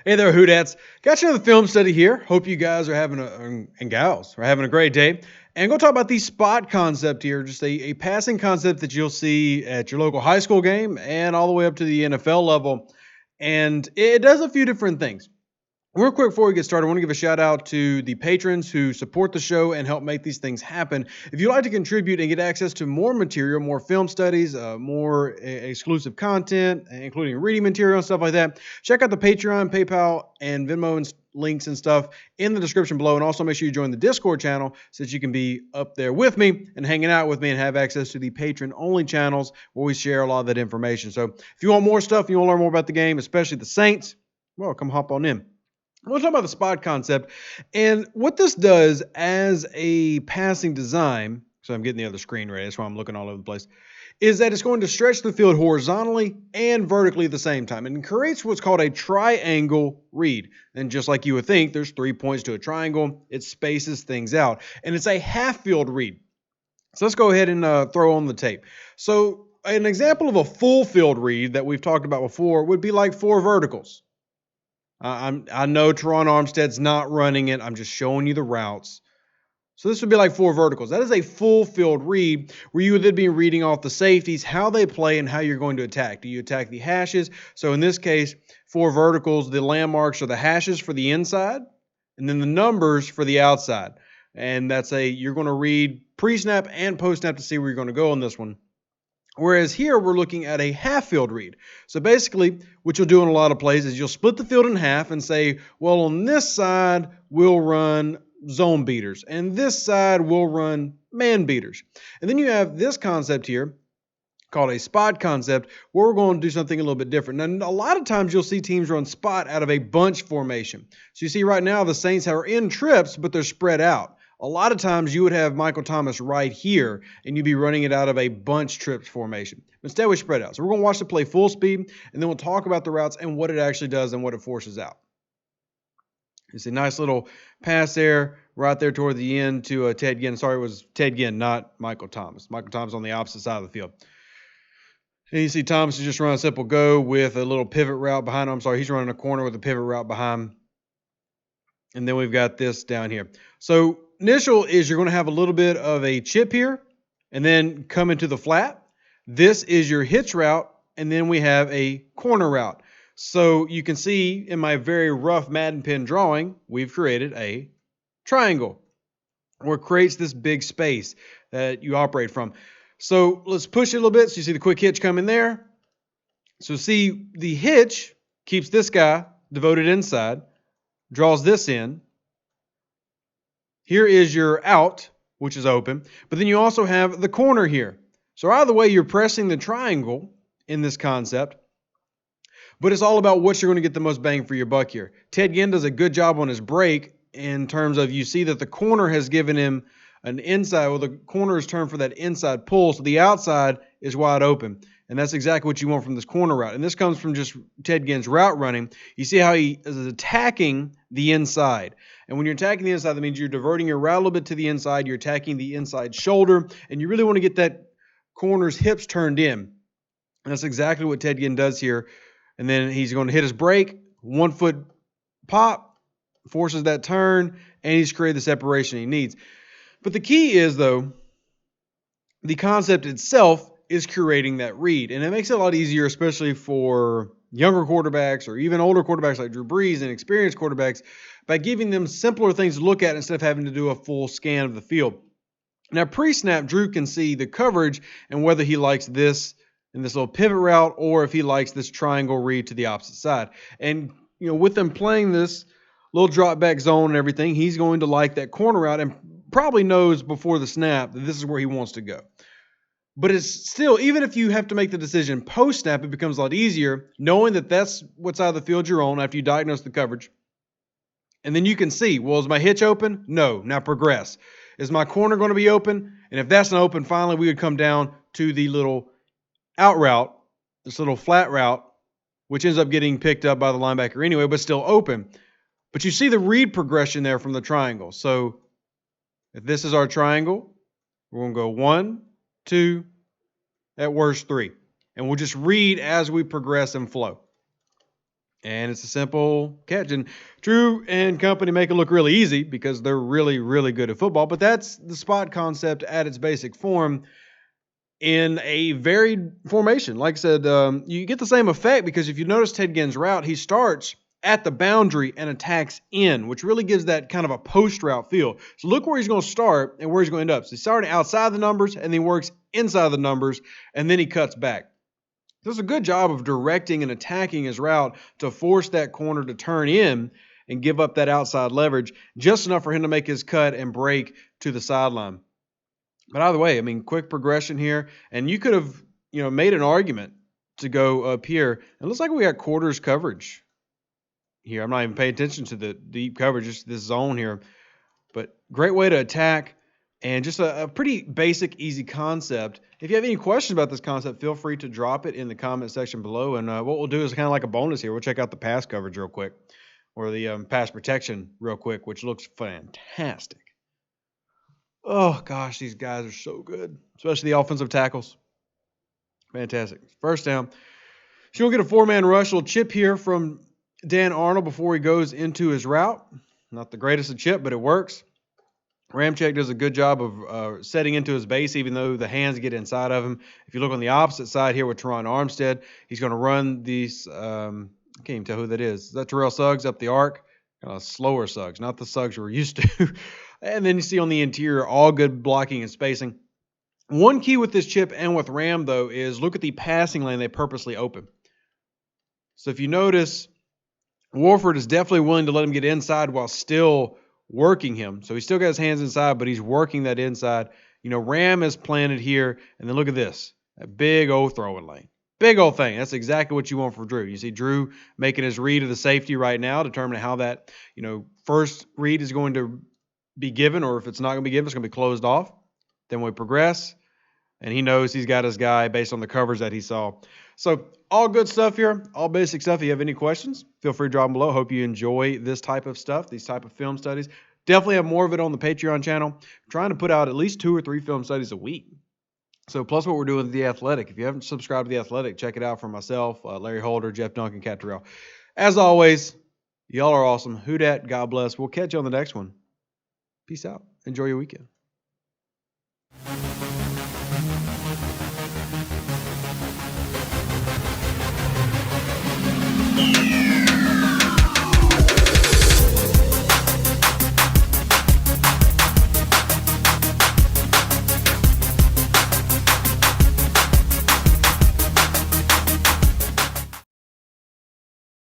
Hey there, Hootats. Got you another film study here. Hope you guys are having and gals are having a great day. And go talk about the spot concept here, just a passing concept that you'll see at your local high school game and all the way up to the NFL level. And it does a few different things. Real quick before we get started, I want to give a shout out to the patrons who support the show and help make these things happen. If you'd like to contribute and get access to more material, more film studies, more exclusive content, including reading material and stuff like that, check out the Patreon, PayPal, and Venmo links and stuff in the description below. And also make sure you join the Discord channel so that you can be up there with me and hanging out with me and have access to the patron-only channels where we share a lot of that information. So if you want more stuff, you want to learn more about the game, especially the Saints, well, come hop on in. We'll talk about the spot concept and what this does as a passing design. So I'm getting the other screen ready. That's why I'm looking all over the place. Is that it's going to stretch the field horizontally and vertically at the same time and creates what's called a triangle read. And just like you would think, there's 3 points to a triangle. It spaces things out. And it's a half field read. So let's go ahead and throw on the tape. So an example of a full field read that we've talked about before would be like 4 verticals. I know Teron Armstead's not running it. I'm just showing you the routes. So this would be like 4 verticals. That is a full field read where you would then be reading off the safeties, how they play, and how you're going to attack. Do you attack the hashes? So in this case, 4 verticals, the landmarks are the hashes for the inside, and then the numbers for the outside. And you're going to read pre-snap and post-snap to see where you're going to go on this one. Whereas here we're looking at a half field read. So basically what you'll do in a lot of plays is you'll split the field in half and say, well, on this side we'll run zone beaters and this side we'll run man beaters. And then you have this concept here called a spot concept where we're going to do something a little bit different. Now, a lot of times you'll see teams run spot out of a bunch formation. So you see right now the Saints are in trips, but they're spread out. A lot of times you would have Michael Thomas right here, and you'd be running it out of a bunch trips formation. Instead, we spread out. So we're going to watch the play full speed, and then we'll talk about the routes and what it actually does and what it forces out. It's a nice little pass there, right there toward the end to Ted Ginn. Sorry, it was Ted Ginn, not Michael Thomas. Michael Thomas on the opposite side of the field. And you see Thomas is just running a simple go with a little pivot route behind him. I'm sorry, he's running a corner with a pivot route behind him. And then we've got this down here. So initial is you're going to have a little bit of a chip here and then come into the flat. This is your hitch route, and then we have a corner route. So you can see in my very rough Madden pen drawing, we've created a triangle where it creates this big space that you operate from. So let's push it a little bit. So you see the quick hitch come in there. So see the hitch keeps this guy devoted inside, draws this in. Here is your out, which is open. But then you also have the corner here. So either way, you're pressing the triangle in this concept. But it's all about what you're going to get the most bang for your buck here. Ted Ginn does a good job on his break in terms of you see that the corner has given him an inside. Well, the corner is turned for that inside pull. So the outside is wide open. And that's exactly what you want from this corner route. And this comes from just Ted Ginn's route running. You see how he is attacking the inside. And when you're attacking the inside, that means you're diverting your route a little bit to the inside. You're attacking the inside shoulder. And you really want to get that corner's hips turned in. And that's exactly what Ted Ginn does here. And then he's going to hit his break. 1 foot pop. Forces that turn. And he's created the separation he needs. But the key is, though, the concept itself is creating that read. And it makes it a lot easier, especially for younger quarterbacks or even older quarterbacks like Drew Brees and experienced quarterbacks, by giving them simpler things to look at instead of having to do a full scan of the field. Now, pre-snap, Drew can see the coverage and whether he likes this in this little pivot route or if he likes this triangle read to the opposite side. And, with them playing this little drop back zone and everything, he's going to like that corner route and probably knows before the snap that this is where he wants to go. But it's still, even if you have to make the decision post-snap, it becomes a lot easier knowing that that's what side of the field you're on after you diagnose the coverage. And then you can see, well, is my hitch open? No. Now progress. Is my corner going to be open? And if that's not open, finally we would come down to the little out route, this little flat route, which ends up getting picked up by the linebacker anyway, but still open. But you see the read progression there from the triangle. So if this is our triangle, we're going to go 1, 2, at worst 3. And we'll just read as we progress and flow. And it's a simple catch. And Drew and company make it look really easy because they're really, really good at football. But that's the spot concept at its basic form in a varied formation. Like I said, you get the same effect because if you notice Ted Ginn's route, he starts at the boundary and attacks in, which really gives that kind of a post route feel. So look where he's going to start and where he's going to end up. So he's starting outside the numbers and then he works inside the numbers and then he cuts back. Does a good job of directing and attacking his route to force that corner to turn in and give up that outside leverage, just enough for him to make his cut and break to the sideline. But either way, I mean, quick progression here, and you could have, made an argument to go up here. It looks like we got quarters coverage here. I'm not even paying attention to the deep coverage, just this zone here. But great way to attack. And just a pretty basic, easy concept. If you have any questions about this concept, feel free to drop it in the comment section below. And what we'll do is kind of like a bonus here. We'll check out the pass coverage real quick, or the pass protection real quick, which looks fantastic. Oh, gosh, these guys are so good, especially the offensive tackles. Fantastic. First down. She'll get a four-man rush. Little chip here from Dan Arnold before he goes into his route. Not the greatest of chip, but it works. Ramczyk does a good job of setting into his base, even though the hands get inside of him. If you look on the opposite side here with Teron Armstead, he's going to run these. I can't even tell who that is. Is that Terrell Suggs up the arc? Slower Suggs, not the Suggs we're used to. And then you see on the interior, all good blocking and spacing. One key with this chip and with Ram, though, is look at the passing lane they purposely open. So if you notice, Warford is definitely willing to let him get inside while still working him. So he's still got his hands inside, but he's working that inside. Ram is planted here, and then look at this. A big old throwing lane. Big old thing. That's exactly what you want for Drew. You see Drew making his read of the safety right now, determining how that, first read is going to be given, or if it's not going to be given, it's going to be closed off. Then we progress, and he knows he's got his guy based on the covers that he saw. So all good stuff here, all basic stuff. If you have any questions, feel free to drop them below. Hope you enjoy this type of stuff, these type of film studies. Definitely have more of it on the Patreon channel. I'm trying to put out at least 2 or 3 film studies a week. So plus what we're doing with The Athletic. If you haven't subscribed to The Athletic, check it out for myself, Larry Holder, Jeff Duncan, Cat Terrell. As always, y'all are awesome. Who dat? God bless. We'll catch you on the next one. Peace out. Enjoy your weekend.